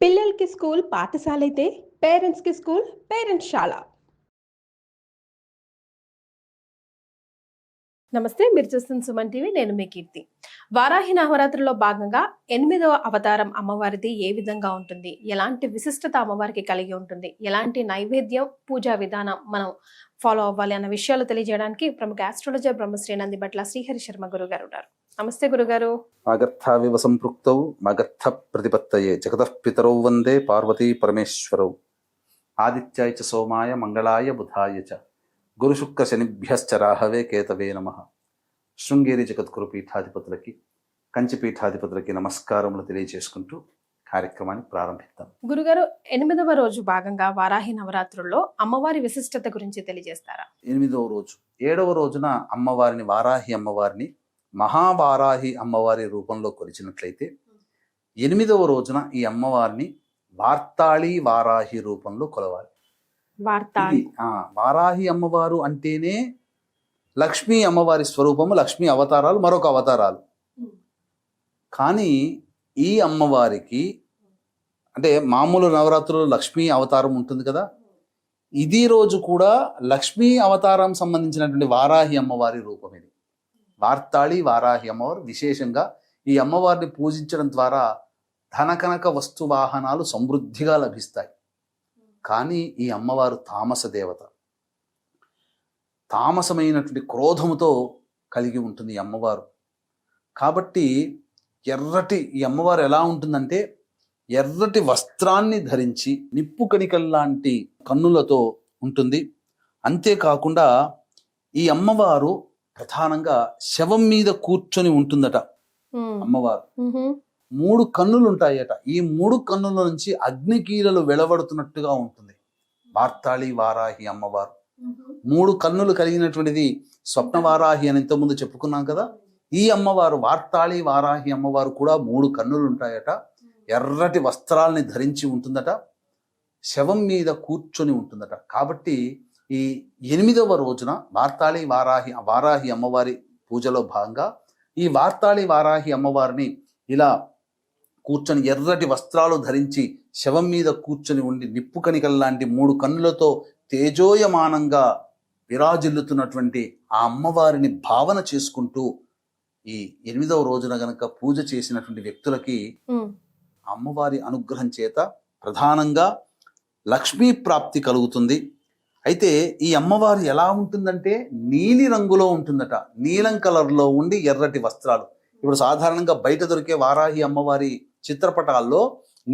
పిల్లలకి స్కూల్ పాఠశాల అయితే పేరెంట్స్‌కి స్కూల్ పేరెంట్స్‌శాల. నమస్తే. మీరు చూస్తున్న సుమన్ టీవీ. నేను మీ కీర్తి. వారాహి నవరాత్రుల్లో భాగంగా 8వ అవతారం అమ్మవారిది ఏ విధంగా ఉంటుంది? ఎలాంటి విశిష్టత అమ్మవారికి కలిగి ఉంటుంది? ఎలాంటి నైవేద్యం, పూజా విధానం మనం ఫాలో అవ్వాలి అన్న విషయాలు తెలియజేయడానికి ప్రముఖ ఆస్ట్రాలజర్ బ్రహ్మశ్రీ నందిబట్ల శ్రీహరి శర్మ గురుగారు ఉన్నారు. నమస్తే గురుగారు. ఆగర్థావివ సంపృక్తౌ మగర్థ ప్రతిపత్తయే జగతః పితరౌ వందే పార్వతీ పరమేశ్వరౌ ఆదిత్యాయ చ సోమాయ మంగళాయ బుధాయ చ గురుశుక్ర శనిభ్యశ్చ రాహవే కేతవే నమః. శృంగేరి జగద్గురు పీఠాధిపతులకి, కంచి పీఠాధిపతులకి నమస్కారములు తెలియజేసుకుంటూ కార్యక్రమాన్ని ప్రారంభిద్దాం. గురుగారు, 8వ రోజు భాగంగా వారాహి నవరాత్రుల్లో అమ్మవారి విశిష్టత గురించి తెలియజేస్తారా? 8వ రోజు, 7వ రోజున అమ్మవారిని, వారాహి అమ్మవారిని మహావారాహి అమ్మవారి రూపంలో కొలిచినట్లయితే 8వ రోజున ఈ అమ్మవారిని వార్తాళి వారాహి రూపంలో కొలవాలి. వారాహి అమ్మవారు అంటేనే లక్ష్మీ అమ్మవారి స్వరూపము, లక్ష్మీ అవతారాలు, మరొక అవతారాలు. కానీ ఈ అమ్మవారికి అంటే మామూలు నవరాత్రులు లక్ష్మీ అవతారం ఉంటుంది కదా, ఇది రోజు కూడా లక్ష్మీ అవతారం సంబంధించినటువంటి వారాహి అమ్మవారి రూపం ఇది. వార్తాళి వారాహి అమ్మవారు విశేషంగా ఈ అమ్మవారిని పూజించడం ద్వారా ధనకనక వస్తు వాహనాలు సమృద్ధిగా లభిస్తాయి. కానీ ఈ అమ్మవారు తామస దేవత, తామసమైనటువంటి క్రోధముతో కలిగి ఉంటుంది ఈ అమ్మవారు. కాబట్టి ఈ అమ్మవారు ఎలా ఉంటుందంటే ఎర్రటి వస్త్రాన్ని ధరించి నిప్పు కణికల్లాంటి కన్నులతో ఉంటుంది. అంతేకాకుండా ఈ అమ్మవారు ప్రధానంగా శవం మీద కూర్చొని ఉంటుందట అమ్మవారు. 3 కన్నులు ఉంటాయట. ఈ 3 కన్నుల నుంచి అగ్నికీలలు వెలువడుతున్నట్టుగా ఉంటుంది వార్తాళి వారాహి అమ్మవారు. 3 కన్నులు కలిగినటువంటిది స్వప్నవారాహి అని ఇంతకుముందు చెప్పుకున్నాం కదా. ఈ అమ్మవారు వార్తాళి వారాహి అమ్మవారు కూడా 3 కన్నులు ఉంటాయట. ఎర్రటి వస్త్రాల్ని ధరించి ఉంటుందట, శవం మీద కూర్చొని ఉంటుందట. కాబట్టి ఈ 8వ రోజున వార్తాళి వారాహి అమ్మవారి పూజలో భాగంగా ఈ వార్తాళి వారాహి అమ్మవారిని ఇలా కూర్చొని ఎర్రటి వస్త్రాలు ధరించి శవం మీద కూర్చొని ఉండి నిప్పు కణికల లాంటి 3 కన్నులతో తేజోయమానంగా విరాజిల్లుతున్నటువంటి ఆ అమ్మవారిని భావన చేసుకుంటూ ఈ 8వ రోజున గనక పూజ చేసినటువంటి వ్యక్తులకి అమ్మవారి అనుగ్రహం చేత ప్రధానంగా లక్ష్మీ ప్రాప్తి కలుగుతుంది. అయితే ఈ అమ్మవారు ఎలా ఉంటుందంటే నీలి రంగులో ఉంటుందట. నీలం కలర్లో ఉండి ఎర్రటి వస్త్రాలు. ఇప్పుడు సాధారణంగా బయట దొరికే వారాహి అమ్మవారి చిత్రపటాల్లో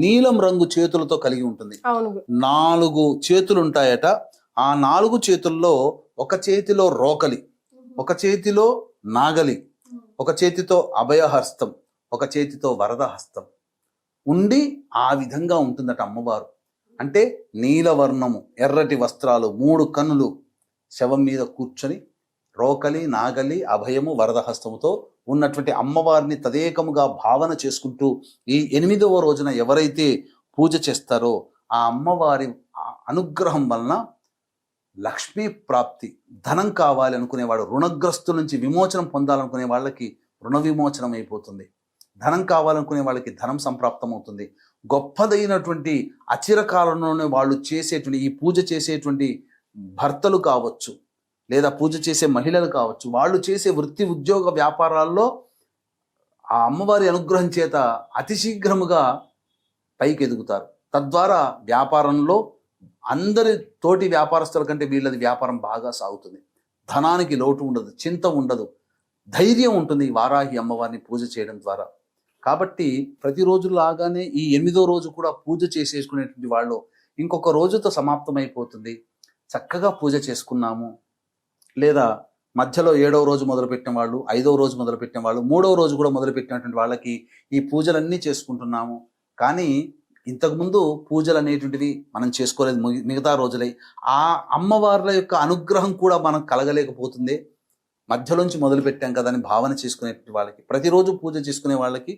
నీలం రంగు చేతులతో కలిగి ఉంటుంది. 4 చేతులు ఉంటాయట. ఆ 4 చేతుల్లో ఒక చేతిలో రోకలి, ఒక చేతిలో నాగలి, ఒక చేతితో అభయహస్తం, ఒక చేతితో వరద హస్తం ఉండి ఆ విధంగా ఉంటుందట అమ్మవారు. అంటే నీలవర్ణము, ఎర్రటి వస్త్రాలు, 3 కన్నులు, శవం మీద కూర్చొని రోకలి, నాగలి, అభయము, వరదహస్తముతో ఉన్నటువంటి అమ్మవారిని తదేకముగా భావన చేసుకుంటూ ఈ 8వ రోజున ఎవరైతే పూజ చేస్తారో ఆ అమ్మవారి అనుగ్రహం వలన లక్ష్మీ ప్రాప్తి, ధనం కావాలి అనుకునేవాడు, రుణగ్రస్తుల నుంచి విమోచనం పొందాలనుకునే వాళ్ళకి రుణ విమోచనం అయిపోతుంది. ధనం కావాలనుకునే వాళ్ళకి ధనం సంప్రాప్తం అవుతుంది. గొప్పదైనటువంటి అచిరకాలంలోనే వాళ్ళు చేసేటువంటి ఈ పూజ చేసేటువంటి భర్తలు కావచ్చు, లేదా పూజ చేసే మహిళలు కావచ్చు, వాళ్ళు చేసే వృత్తి ఉద్యోగ వ్యాపారాల్లో ఆ అమ్మవారి అనుగ్రహం చేత అతి శీఘ్రముగా పైకి ఎదుగుతారు. తద్వారా వ్యాపారంలో అందరి తోటి వ్యాపారస్తుల కంటే వీళ్ళది వ్యాపారం బాగా సాగుతుంది. ధనానికి లోటు ఉండదు, చింత ఉండదు, ధైర్యం ఉంటుంది ఈ వారాహి అమ్మవారిని పూజ చేయడం ద్వారా. కాబట్టి ప్రతిరోజు లాగానే ఈ 8వ రోజు కూడా పూజ చేసేసుకునేటువంటి వాళ్ళు ఇంకొక రోజుతో సమాప్తమైపోతుంది. చక్కగా పూజ చేసుకున్నాము, లేదా మధ్యలో 7వ రోజు మొదలుపెట్టిన వాళ్ళు, 5వ రోజు మొదలుపెట్టిన వాళ్ళు, 3వ రోజు కూడా మొదలుపెట్టినటువంటి వాళ్ళకి ఈ పూజలన్నీ చేసుకుంటున్నాము. కానీ ఇంతకుముందు పూజలు అనేటువంటివి మనం చేసుకోలేదు మిగతా రోజులై. ఆ అమ్మవార్ల యొక్క అనుగ్రహం కూడా మనకు కలగలేకపోతుంది. మధ్యలోంచి మొదలుపెట్టాం కదా అని భావన చేసుకునేటువంటి వాళ్ళకి, ప్రతిరోజు పూజ చేసుకునే వాళ్ళకి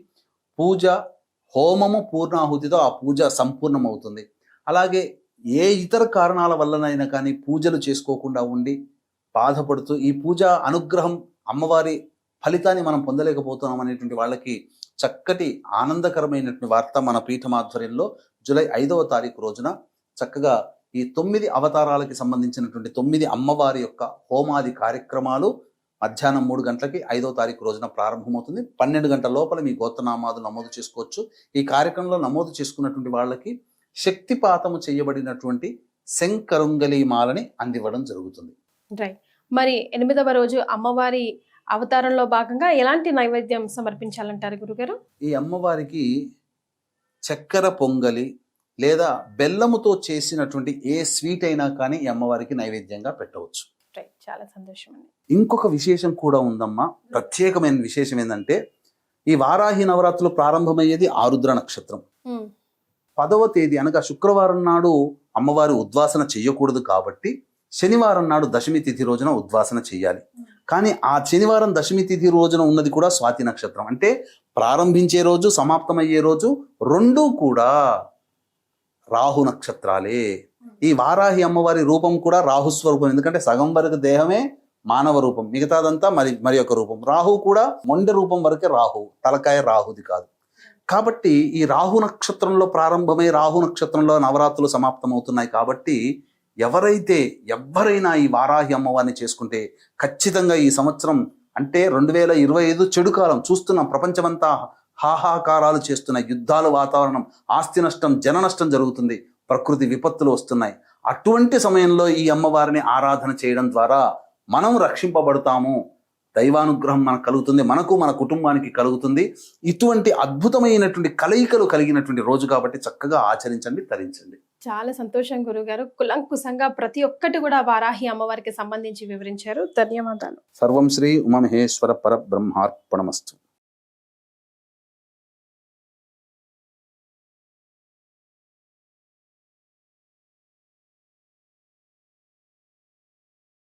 పూజ, హోమము, పూర్ణాహుతితో ఆ పూజ సంపూర్ణమవుతుంది. అలాగే ఏ ఇతర కారణాల వల్లనైనా కానీ పూజలు చేసుకోకుండా ఉండి బాధపడుతూ ఈ పూజ అనుగ్రహం, అమ్మవారి ఫలితాన్ని మనం పొందలేకపోతున్నాం అనేటువంటి వాళ్ళకి చక్కటి ఆనందకరమైనటువంటి వార్త మన పీఠం ఆధ్వర్యంలో జూలై 5వ తారీఖు రోజున చక్కగా ఈ 9 అవతారాలకి సంబంధించినటువంటి 9 అమ్మవారి యొక్క హోమాది కార్యక్రమాలు మధ్యాహ్నం 3 గంటలకి 5వ తారీఖు రోజున ప్రారంభమవుతుంది. 12 గంటల లోపల మీ గోత్రనామాలు నమోదు చేసుకోవచ్చు. ఈ కార్యక్రమంలో నమోదు చేసుకున్నటువంటి వాళ్ళకి శక్తిపాతము చేయబడినటువంటి శంకరుంగలి మాలని అందివ్వడం జరుగుతుంది. రైట్. మరి 8వ రోజు అమ్మవారి అవతారంలో భాగంగా ఎలాంటి నైవేద్యం సమర్పించాలంటారు గురుగారు? ఈ అమ్మవారికి చక్కెర పొంగలి లేదా బెల్లముతో చేసినటువంటి ఏ స్వీట్ అయినా కానీ ఈ అమ్మవారికి నైవేద్యంగా పెట్టవచ్చు. రైట్, చాలా సంతోషం అండి. ఇంకొక విశేషం కూడా ఉందమ్మా. ప్రత్యేకమైన విశేషం ఏంటంటే ఈ వారాహి నవరాత్రులు ప్రారంభమయ్యేది ఆరుద్ర నక్షత్రం. 10వ తేదీ అనగా శుక్రవారం నాడు అమ్మవారి ఉద్వాసన చెయ్యకూడదు కాబట్టి శనివారం నాడు దశమి తిథి రోజున ఉద్వాసన చెయ్యాలి. కానీ ఆ శనివారం దశమి తిథి రోజున ఉన్నది కూడా స్వాతి నక్షత్రం. అంటే ప్రారంభించే రోజు సమాప్తమయ్యే రోజు రెండూ కూడా రాహు నక్షత్రాలే. ఈ వారాహి అమ్మవారి రూపం కూడా రాహుస్వరూపం. ఎందుకంటే సగం వరకు దేహమే మానవ రూపం, మిగతాదంతా మరి ఒక రూపం. రాహు కూడా మొండె రూపం వరకే రాహు, తలకాయ రాహుది కాదు. కాబట్టి ఈ రాహు నక్షత్రంలో ప్రారంభమై రాహు నక్షత్రంలో నవరాత్రులు సమాప్తమవుతున్నాయి. కాబట్టి ఎవరైనా ఈ వారాహి అమ్మవారిని చేసుకుంటే ఖచ్చితంగా ఈ సంవత్సరం అంటే 2025 చెడు కాలం చూస్తున్నాం. ప్రపంచమంతా హాహాకారాలు చేస్తున్నాయి. యుద్ధాలు, వాతావరణం, ఆస్తి నష్టం, జన నష్టం జరుగుతుంది. ప్రకృతి విపత్తులు వస్తున్నాయి. అటువంటి సమయంలో ఈ అమ్మవారిని ఆరాధన చేయడం ద్వారా మనం రక్షింపబడతాము. దైవానుగ్రహం మనకు కలుగుతుంది, మనకు మన కుటుంబానికి కలుగుతుంది. ఇటువంటి అద్భుతమైనటువంటి కలయికలు కలిగినటువంటి రోజు కాబట్టి చక్కగా ఆచరించండి, తరించండి. చాలా సంతోషం గురుగారు. కులంకుశంగా ప్రతి ఒక్కటి కూడా వారాహి అమ్మవారికి సంబంధించి వివరించారు. ధన్యవాదాలు. సర్వం శ్రీ ఉమామహేశ్వర పరబ్రహ్మార్పణమస్తు.